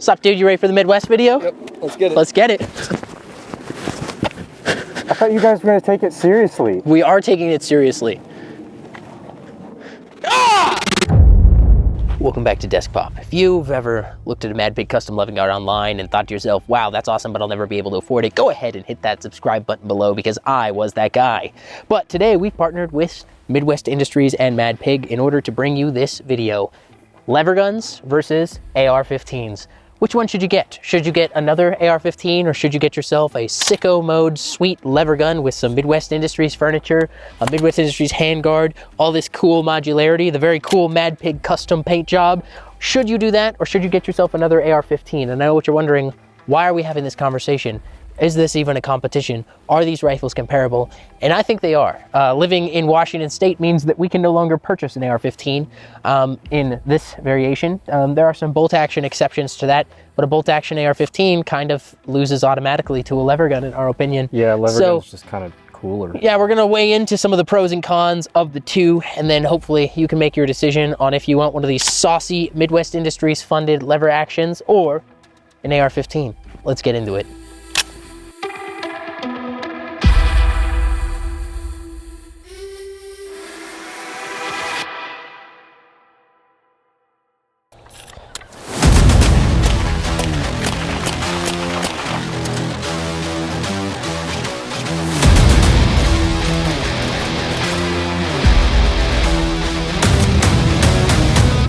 What's up, dude? You ready for the Midwest video? Yep, let's get it. Let's get it. I thought you guys were going to take it seriously. We are taking it seriously. Ah! Welcome back to Desk Pop. If you've ever looked at a Madpig custom loving guard online and thought to yourself, wow, that's awesome, but I'll never be able to afford it, go ahead and hit that subscribe button below because I was that guy. But today we've partnered with Midwest Industries and Madpig in order to bring you this video. Lever guns versus AR-15s. Which one should you get? Should you get another AR-15 or should you get yourself a sicko mode sweet lever gun with some Midwest Industries furniture, a Midwest Industries handguard, all this cool modularity, the very cool Madpig custom paint job? Should you do that or should you get yourself another AR-15? And I know what you're wondering, why are we having this conversation? Is this even a competition? Are these rifles comparable? And I think they are. Living in Washington State means that we can no longer purchase an AR-15 in this variation. There are some bolt action exceptions to that, but a bolt action AR-15 kind of loses automatically to a lever gun in our opinion. Yeah, lever gun's just kind of cooler. Yeah, we're gonna weigh into some of the pros and cons of the two, and then hopefully you can make your decision on if you want one of these saucy Midwest Industries funded lever actions or an AR-15. Let's get into it.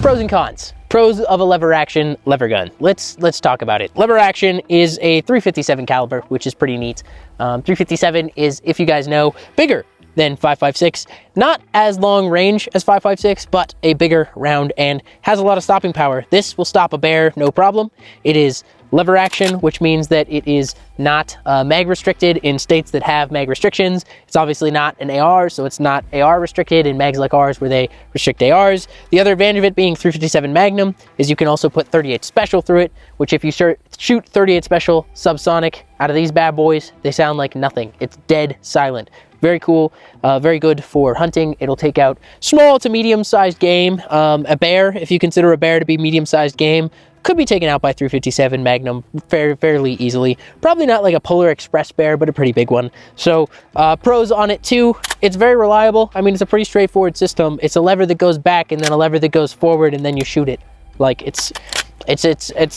Pros and cons. Pros of a lever action lever gun. Let's talk about it. Lever action is a .357 caliber, which is pretty neat. .357 is, if you guys know, bigger than .556. Not as long range as .556, but a bigger round and has a lot of stopping power. This will stop a bear, no problem. It is lever action, which means that it is not mag restricted in states that have mag restrictions. It's obviously not an AR, so it's not AR restricted in mags like ours where they restrict ARs. The other advantage of it being .357 Magnum is you can also put .38 Special through it, which if you shoot .38 Special subsonic out of these bad boys, they sound like nothing. It's dead silent. Very cool, very good for hunting. It'll take out small to medium-sized game. A bear, if you consider a bear to be medium-sized game, could be taken out by .357 Magnum fairly easily. Probably not like a Polar Express bear, but a pretty big one. So pros on it too, it's very reliable. I mean, it's a pretty straightforward system. It's a lever that goes back and then a lever that goes forward and then you shoot it. Like it's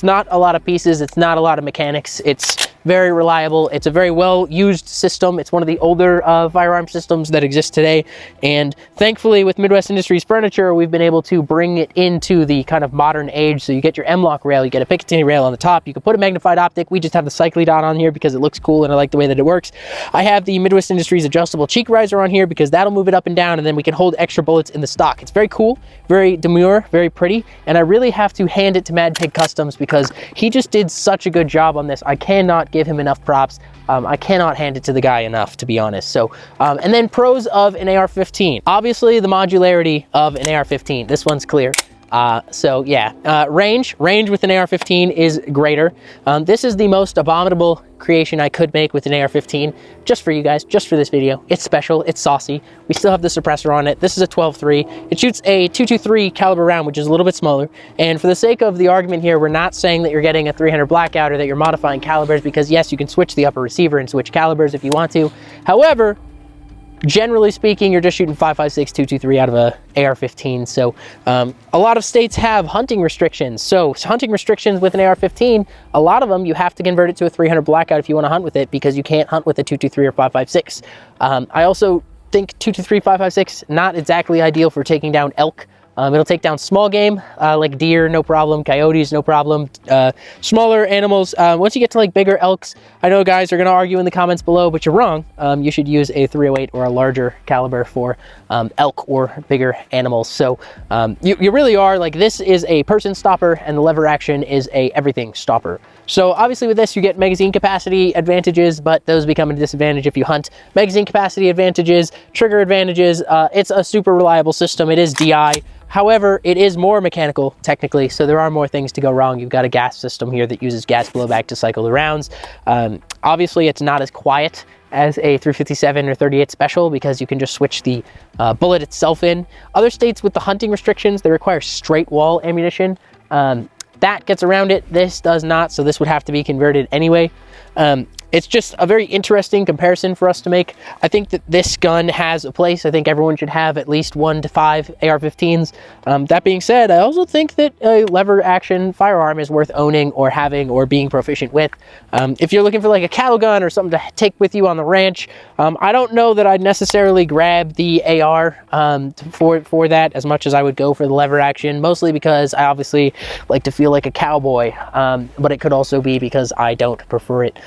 not a lot of pieces. It's not a lot of mechanics. It's very reliable. It's a very well used system. It's one of the older firearm systems that exist today. And thankfully with Midwest Industries furniture, we've been able to bring it into the kind of modern age. So you get your M-LOK rail, you get a Picatinny rail on the top. You can put a magnified optic. We just have the Cyclodot on here because it looks cool and I like the way that it works. I have the Midwest Industries adjustable cheek riser on here because that'll move it up and down and then we can hold extra bullets in the stock. It's very cool, very demure, very pretty. And I really have to hand it to Madpig Customs because he just did such a good job on this. I cannot give him enough props. I cannot hand it to the guy enough, to be honest. So, and then pros of an AR-15. Obviously, the modularity of an AR-15. This one's clear. So yeah, range with an AR-15 is greater. This is the most abominable creation I could make with an AR-15, just for you guys, just for this video. It's special, it's saucy. We still have the suppressor on it. This is a 12.3. It shoots a .223 caliber round, which is a little bit smaller. And for the sake of the argument here, we're not saying that you're getting a 300 blackout or that you're modifying calibers, because yes, you can switch the upper receiver and switch calibers if you want to. However, generally speaking, you're just shooting .556, .223 out of a AR-15. So a lot of states have hunting restrictions. So hunting restrictions with an AR-15, a lot of them, you have to convert it to a 300 blackout if you want to hunt with it because you can't hunt with a .223 or .556. I also think .223, .556, not exactly ideal for taking down elk. It'll take down small game, like deer, no problem, coyotes, no problem, smaller animals. Once you get to like bigger elks, I know guys are gonna argue in the comments below, but you're wrong. You should use a .308 or a larger caliber for elk or bigger animals. So you really are, like, this is a person stopper and the lever action is a everything stopper. So obviously with this you get magazine capacity advantages, but those become a disadvantage if you hunt. Magazine capacity advantages, trigger advantages, it's a super reliable system. It is DI. However, it is more mechanical technically, so there are more things to go wrong. You've got a gas system here that uses gas blowback to cycle the rounds. Obviously it's not as quiet as a .357 or .38 Special because you can just switch the bullet itself in. Other states with the hunting restrictions, they require straight wall ammunition. That gets around it. This does not, so this would have to be converted anyway. It's just a very interesting comparison for us to make. I think that this gun has a place. I think everyone should have at least 1 to 5 AR-15s. That being said, I also think that a lever action firearm is worth owning or having or being proficient with. If you're looking for like a cattle gun or something to take with you on the ranch, I don't know that I'd necessarily grab the AR for that as much as I would go for the lever action, mostly because I obviously like to feel like a cowboy, but it could also be because I don't prefer it.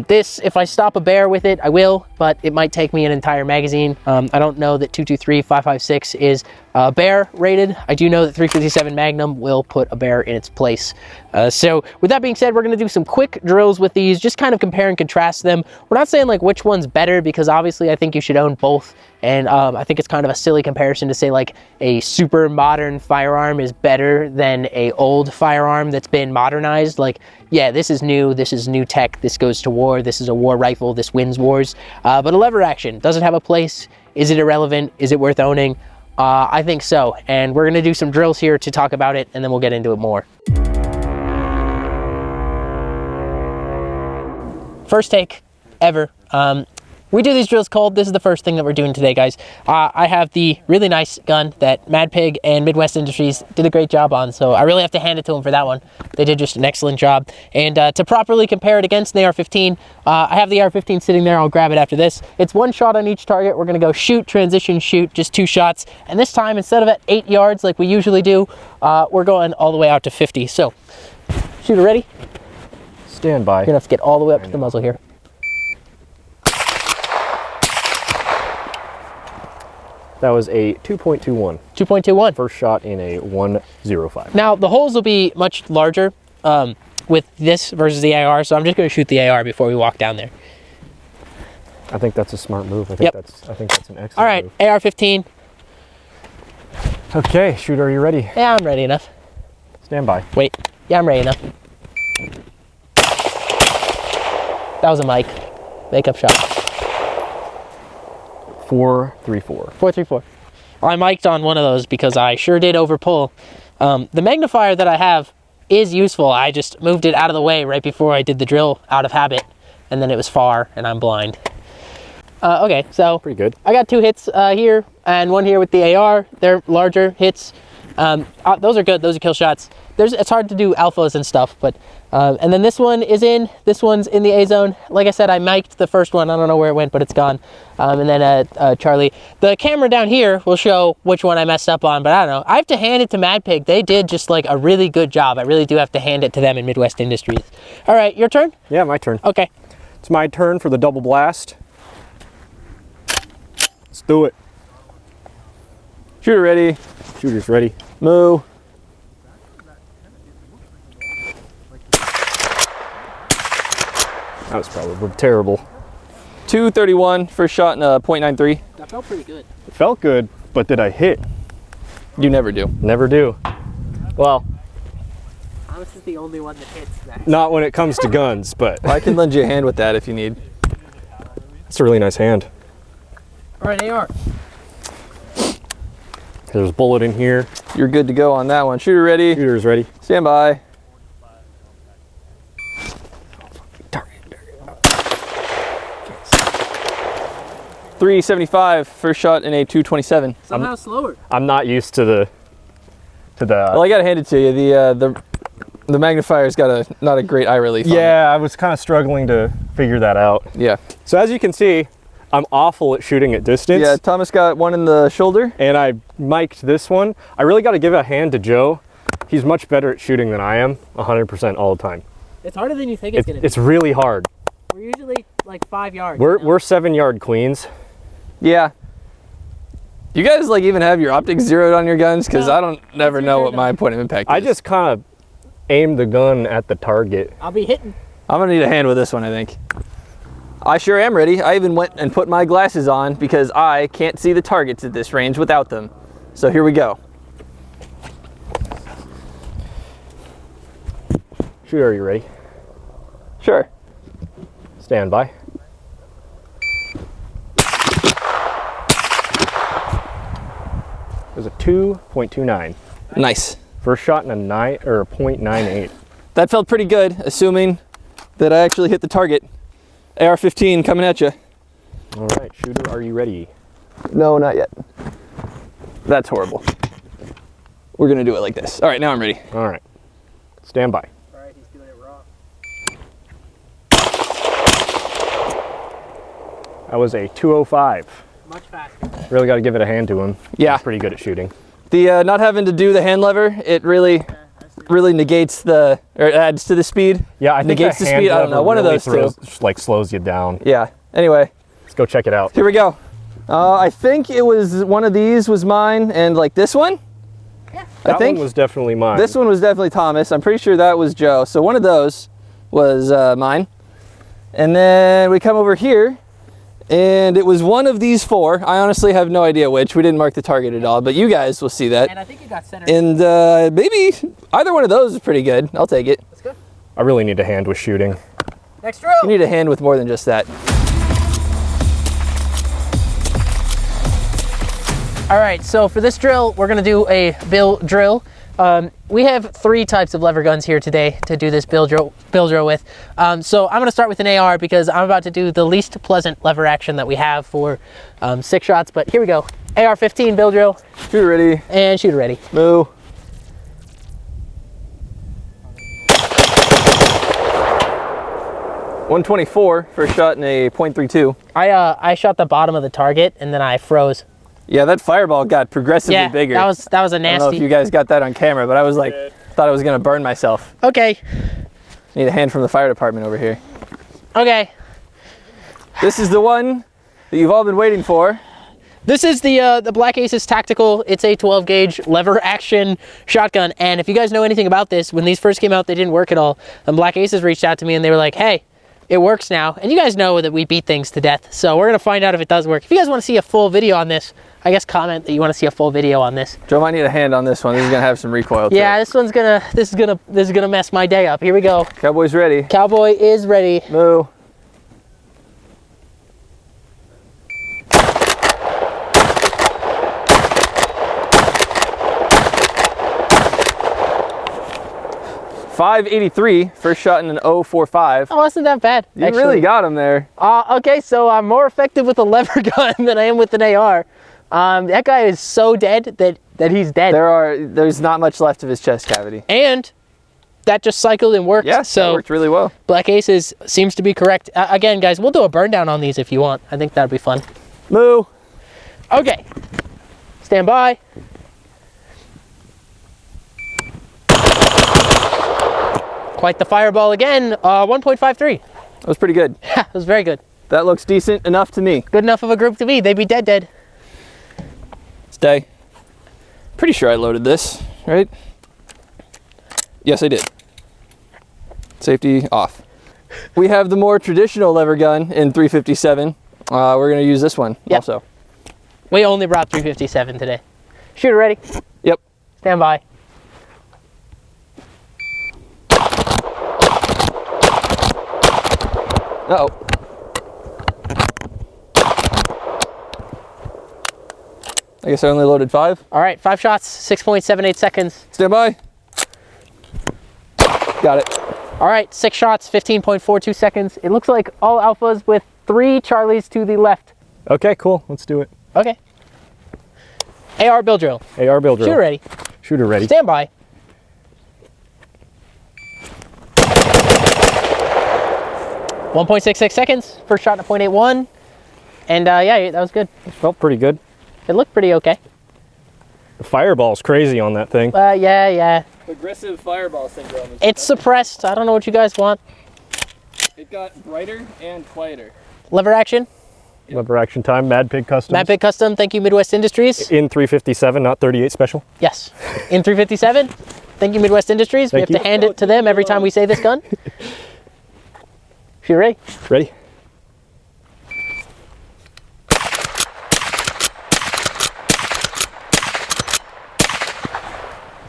This, if I stop a bear with it, I will, but it might take me an entire magazine. I don't know that 223 5.56 is bear rated. I do know that 357 Magnum will put a bear in its place. So with that being said, we're going to do some quick drills with these, just kind of compare and contrast them. We're not saying like which one's better, because obviously I think you should own both. And I think it's kind of a silly comparison to say like a super modern firearm is better than a old firearm that's been modernized. Like, yeah, this is new tech, this goes to war, this is a war rifle, this wins wars. But a lever action, does it have a place? Is it irrelevant? Is it worth owning? I think so. And we're gonna do some drills here to talk about it, and then we'll get into it more. First take ever. We do these drills cold. This is the first thing that we're doing today, guys. I have the really nice gun that Madpig and Midwest Industries did a great job on, so I really have to hand it to them for that one. They did just an excellent job. And to properly compare it against the AR-15, I have the AR-15 sitting there. I'll grab it after this. It's 1 shot on each target. We're gonna go shoot, transition, shoot, just 2 shots. And this time, instead of at 8 yards like we usually do, we're going all the way out to 50. So, shooter ready? Stand by. You're gonna have to get all the way up to the muzzle here. That was a 2.21. 2.21. First shot in a 1.05. Now, the holes will be much larger with this versus the AR, so I'm just going to shoot the AR before we walk down there. I think that's a smart move. I think that's an excellent All right, move. AR-15. Okay, shooter, are you ready? Yeah, I'm ready enough. Stand by. Wait. Yeah, I'm ready enough. That was a mic. Makeup shot. 4.34. 4.34. I mic'd on one of those because I sure did overpull. The magnifier that I have is useful. I just moved it out of the way right before I did the drill out of habit, and then it was far, and I'm blind. Okay, so Pretty good. I got 2 hits here and 1 here with the AR. They're larger hits. Those are good. Those are kill shots. It's hard to do alphas and stuff, but and then this one is in. This one's in the A zone. Like I said, I mic'd the first one. I don't know where it went, but it's gone. And then Charlie, the camera down here will show which one I messed up on, but I don't know. I have to hand it to Madpig. They did just like a really good job. I really do have to hand it to them in Midwest Industries. All right, your turn? Yeah, my turn. Okay. It's my turn for the double blast. Let's do it. Shooter ready. Shooter's ready. Moo. That was probably terrible. 231, first shot in a .93. That felt pretty good. It felt good, but did I hit? You never do. Never do. Well, This is the only one that hits that. not when it comes to guns, but I can lend you a hand with that if you need. it's a really nice hand. All right, AR. There's a bullet in here. You're good to go on that one. Shooter ready. Shooter's ready. Stand by. 375, first shot in a 227. Somehow slower. I'm not used to the Well, I gotta hand it to you. The magnifier's got not a great eye relief. Yeah, I was kind of struggling to figure that out. Yeah. So as you can see, I'm awful at shooting at distance. Yeah, Thomas got one in the shoulder. And I mic'd this one. I really got to give a hand to Joe. He's much better at shooting than I am, 100% all the time. It's harder than you think it's gonna be. It's really hard. We're usually like 5 yards. We're 7-yard queens. Yeah. You guys like even have your optics zeroed on your guns? Because No, I don't never know what my point of impact is. I just kind of aim the gun at the target. I'll be hitting. I'm gonna need a hand with this one, I think. I sure am ready. I even went and put my glasses on because I can't see the targets at this range without them. So here we go. Shooter, are you ready? Sure. Stand by. It was a 2.29. Nice. First shot in a 9 or a .98. That felt pretty good, assuming that I actually hit the target. AR-15 coming at you. All right, shooter, are you ready? No, not yet. That's horrible. We're gonna do it like this. All right, now I'm ready. All right, stand by. All right, he's doing it raw. That was a 205. Much faster. Really got to give it a hand to him. Yeah. He's pretty good at shooting. The not having to do the hand lever, it really negates or adds to the speed. Yeah, I think negates the hand speed. I don't know. lever One of really those two. like slows you down. Yeah. Anyway, Let's go check it out. here we go. I think it was one of these was mine, and like this one. Yeah. That I think one was definitely mine. this one was definitely Thomas. I'm pretty sure that was Joe. So one of those was mine. And then we come over here, and it was one of these four. I honestly have no idea which. We didn't mark the target at all, but you guys will see that. And I think you got center. And maybe either one of those is pretty good. I'll take it. Let's go. I really need a hand with shooting. Next drill. You need a hand with more than just that. All right, so for this drill, we're gonna do a bill drill. We have 3 types of lever guns here today to do this bill drill with. So I'm gonna start with an AR because I'm about to do the least pleasant lever action that we have for 6 shots, but here we go. AR-15 bill drill. Shooter ready. And shooter ready. Moo. .124 first shot in a .32. I shot the bottom of the target and then I froze. Yeah, that fireball got progressively bigger. that was a I don't know nasty. if you guys got that on camera, but I was like, thought I was gonna burn myself. Okay, Need a hand from the fire department over here. okay. This is the one that you've all been waiting for. This is the Black Aces Tactical. It's a 12 gauge lever action shotgun. And if you guys know anything about this, when these first came out, they didn't work at all. And Black Aces reached out to me and they were like, hey, it works now. And you guys know that we beat things to death. So we're gonna find out if it does work. If you guys wanna see a full video on this, I guess comment that you wanna see a full video on this. Joe might need a hand on this one. This is gonna have some recoil to Yeah, it. this is gonna mess my day up. Here we go. Cowboy's ready. Cowboy is ready. Moo. .583, first shot in an 045. Oh, wasn't that bad. You really got him there. Okay, so I'm more effective with a lever gun than I am with an AR. That guy is so dead that he's dead. There's not much left of his chest cavity. And that just cycled and worked. Yeah, so that worked really well. Black Aces seems to be correct. Again, guys, we'll do a burn down on these if you want. I think that'd be fun. Moo. Okay, stand by. Quite the fireball again. 1.53. That was pretty good. That was very good. That looks decent enough to me. Good enough of a group to be. They'd be dead. Stay. Pretty sure I loaded this, right? Yes, I did. Safety off. We have the more traditional lever gun in 357. We're gonna use this one also. We only brought 357 today. Shooter ready. Yep. Stand by. Uh-oh. I guess I only loaded 5. All right, 5 shots, 6.78 seconds. Stand by. Got it. All right, 6 shots, 15.42 seconds. It looks like all alphas with 3 Charlies to the left. Okay, cool. Let's do it. Okay. AR bill drill. AR bill drill. Shooter ready. Shooter ready. Stand by. .66 seconds. First shot at .81. And yeah, that was good. It felt pretty good. It looked pretty okay. The fireball's crazy on that thing. Yeah. Aggressive fireball syndrome. It's suppressed. I don't know what you guys want. It got brighter and quieter. Lever action. Lever action time. Madpig Customs. Madpig Custom. Thank you, Midwest Industries. In 357, not 38 special. Yes. In 357. Thank you, Midwest Industries. We have to hand it to them every time we say this gun. If you're ready. Ready?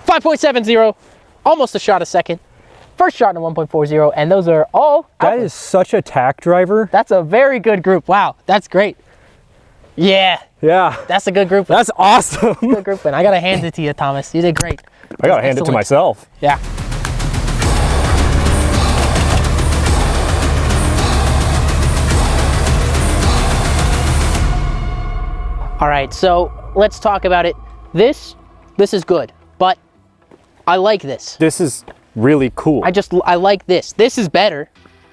.570, almost a shot a second. First shot in a 1.40, and those are all That alphas. is such a tack driver. That's a very good group. Wow, that's great. Yeah, Yeah, that's a good group. that's awesome. Good group, and I gotta hand it to you, Thomas. You did great. I gotta hand it to myself. Yeah. All right, so let's talk about it. This is good, but I like this. This is really cool. I like this. This is better,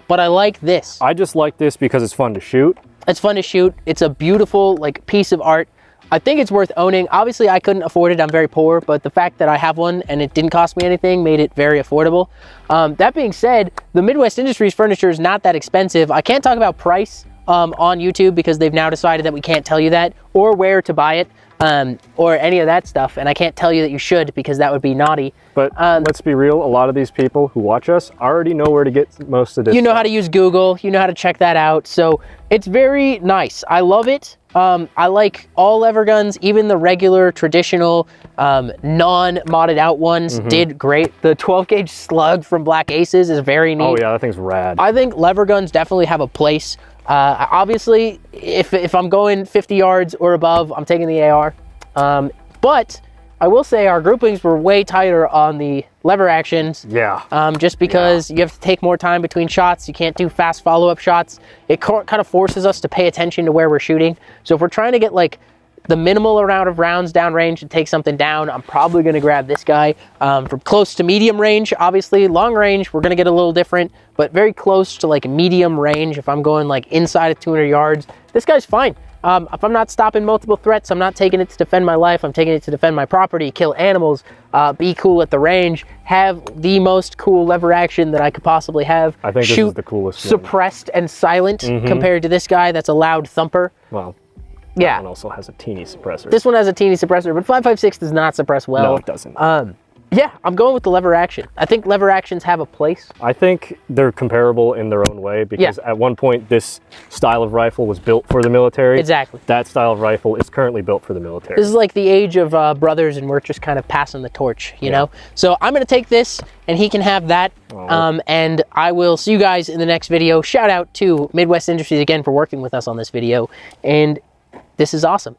but I like this. I just like this because it's fun to shoot. It's fun to shoot. It's a beautiful like piece of art. I think it's worth owning. Obviously, I couldn't afford it. I'm very poor, but the fact that I have one and it didn't cost me anything made it very affordable. That being said, the Midwest Industries furniture is not that expensive. I can't talk about price on YouTube because they've now decided that we can't tell you that or where to buy it or any of that stuff. And I can't tell you that you should because that would be naughty. But let's be real, a lot of these people who watch us already know where to get most of this. You know how to use Google, you know how to check that out. So it's very nice. I love it. I like all lever guns, even the regular traditional non-modded out ones did great. The 12 gauge slug from Black Aces is very neat. Oh yeah, that thing's rad. I think lever guns definitely have a place. Obviously, if I'm going 50 yards or above, I'm taking the AR. But I will say our groupings were way tighter on the lever actions. Yeah. Just because you have to take more time between shots. You can't do fast follow-up shots. It kind of forces us to pay attention to where we're shooting. So if we're trying to get like the minimal amount of rounds downrange and take something down, I'm probably going to grab this guy. From close to medium range, obviously. Long range, we're going to get a little different, but very close to like medium range. If I'm going like inside of 200 yards, this guy's fine. If I'm not stopping multiple threats, I'm not taking it to defend my life. I'm taking it to defend my property, kill animals, be cool at the range, have the most cool lever action that I could possibly have. I think this is the coolest one. Suppressed and silent compared to this guy that's a loud thumper. Well, yeah. That one also has a teeny suppressor. This one has a teeny suppressor, but 5.56 does not suppress well. No, it doesn't. Yeah, I'm going with the lever action. I think lever actions have a place. I think they're comparable in their own way because at one point this style of rifle was built for the military. Exactly. That style of rifle is currently built for the military. This is like the age of brothers, and we're just kind of passing the torch, you know? So I'm going to take this, and he can have that, and I will see you guys in the next video. Shout out to Midwest Industries again for working with us on this video, and this is awesome.